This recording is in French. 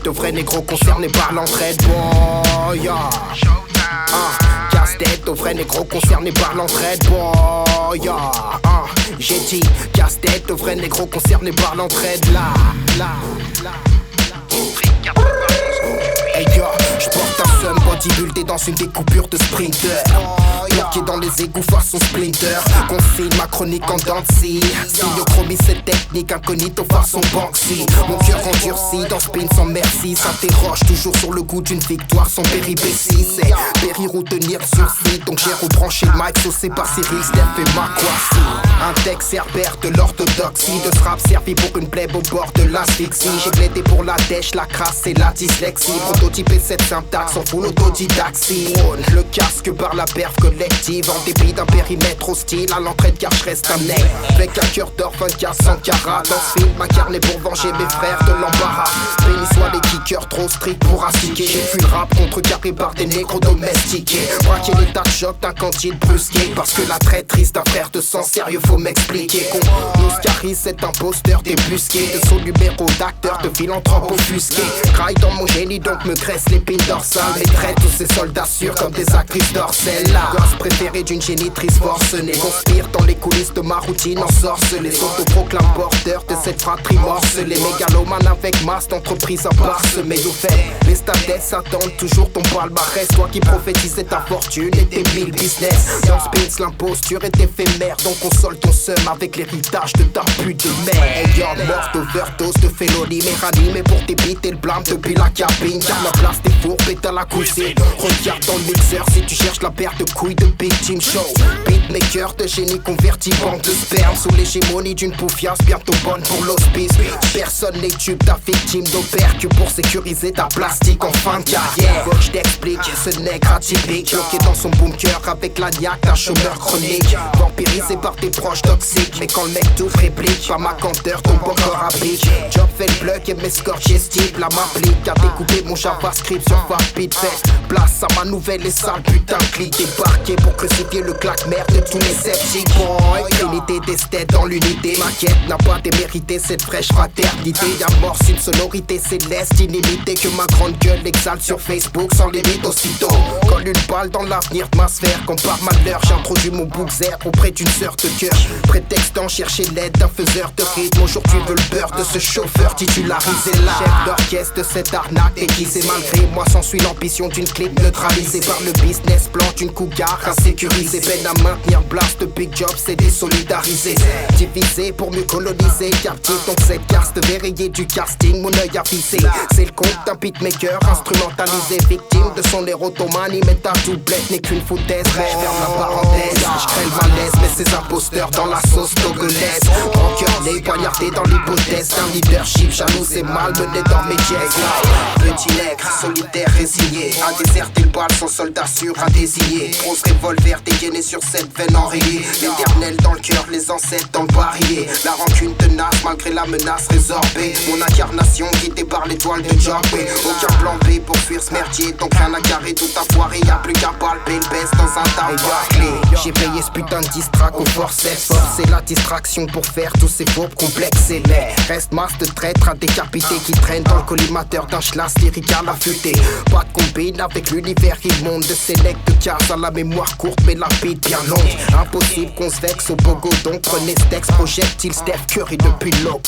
de vrais négros concernés par l'entraide. Boy, casse-tête de vrais négros concernés par l'entraide. Boy, j'ai dit casse-tête de vrais négros concernés par l'entraide. Hey yo, j'porte un seum bodybuildé dans une découpure de sprinter. Bloqué dans les égouts façon Splinter. Confine ma chronique en dents de scie. Styliochromie c'est technique incognito façon Banksy. Mon cœur endurci dans spin sans merci. S'interroge toujours sur le goût d'une victoire sans péripéties. C'est périr ou tenir sur site. Donc j'ai rebranché le mic saucé par Cyril, Steph et Makwasi. Un texte cerbère de l'orthodoxie. De ce rap servi pour une plèbe au bord de l'asphyxie. J'ai plaidé pour la dèche, la crasse et la dyslexie. Prototypé cette syntaxe en full autodidaxie. Le casque par la perf collective. En dépit d'un périmètre hostile à l'entraide car je reste un nec. Avec un cœur d'or 24 sans carat. Dans ce film incarné pour venger mes frères de l'embarras. Béni soient les kickers trop stricts pour astiquer. J'ai fui le rap contrecarré par des négros domestiqués. Braquer l'état de choc d'un candide brusqué. Parce que la traîtrise d'un frère de sang sérieux faut m'expliquer. Qu'on oscarise cet imposteur débusqué. De son numéro d'acteur de philanthrope offusqué. Raille dans mon génie donc me graisse l'épine dorsale. Mais traite tous ces soldats sûrs comme des actrices d'Orcelle. La gosse préférée d'une génitrice forcenée. Conspire dans les coulisses de ma routine ensorcelée. S'autoproclame porteur de cette fratrie morcelée. Mégalomane avec masse d'entreprise à parsemer. Au fait, les stadesses attendent toujours ton palmarès. Toi qui prophétisais ta fortune et tes 1000 business. Dans Spins l'imposture est éphémère. Donc console ton seum avec l'héritage de ta pute de mère. Ayant mort d'overdose de félonie. Mais ranimé pour t'ébiter le blâme depuis la cabine. Car la place des fourbes est à la cuisine. Regarde dans le mixeur si tu cherches la paire de couilles de Big Team Show. Beatmaker de génie converti, banque de sperme. Sous l'hégémonie d'une poufiasse bientôt bonne pour l'hospice. Personne n'est tube ta victime d'opère que pour sécuriser ta plastique en fin de carrière. Faut que je t'explique, ce nègre atypique bloqué dans son bunker avec la niaque d'un chômeur chronique. Vampirisé par tes proches toxiques. Mais quand le mec tout réplique, pas ma canteur, ton bon corps à pic. Job fait le bloc et mes scores gestibles. La m'applique à découper mon JavaScript sur Fastbeat. Fait place à ma nouvelle et sale putain de clic. Débarqué pour crucifier le claque-merde de tous les sceptiques. Boy, trinité d'esthète dans l'unité. Ma quête n'a pas démérité cette fraîche fraternité. Y'amorce une sonorité céleste inimitée que ma grande gueule exalte sur Facebook sans limite aussitôt. Colle une balle dans l'avenir de ma sphère. Quand par malheur j'introduis mon bouxer auprès d'une sœur de cœur. Prétextant chercher l'aide d'un faiseur de rythme. Aujourd'hui veut le beurre de ce chauffeur titularisé là. Chef d'orchestre de cette arnaque déguisée. Malgré moi s'ensuit l'ambition d'une clique neutralisée par le business plan d'une cougar insécurisée. Peine à maintenir blast de big job c'est désolidarisé. Divisé pour mieux coloniser. Captif donc cette caste verrouillée du casting. Mon œil avisé. C'est le compte d'un beatmaker instrumentalisé. Victime de son érotomanie. Mais ta doublette n'est qu'une foutaise. Mais je ferme la parenthèse. Je crée le malaise. Mais ces imposteurs dans la sauce togolaise. Rancœur né, poignardé dans l'hypothèse d'un leadership jaloux et malmené dans mes jazz. Petit nègre, solitaire, résigné. À déserter le bal, son soldat sûr à désigner. Grosse revolver dégainé sur cette veine enrayée. L'éternel dans le cœur, les ancêtres dans le barillet. La rancune tenace malgré la menace résorbée. Mon incarnation guidée par l'étoile de Jobbé. Aucun plan B pour fuir ce merdier. Donc rien à carrer, tout à foirer. Y'a plus qu'à palper le baisse dans un tas. J'ai payé ce putain de distrac au forceps. Forcer la distraction pour faire tous ces faux complexés. Mais reste masse de traître à décapiter qui traîne dans le collimateur d'un schlass lyrical affûté. Pas de combine avec l'univers immonde de ces legs de casse à la mémoire courte mais la bite bien longue. Impossible qu'on se vexe au pogo donc prenez ce texte projectile Steph Curry depuis le logo.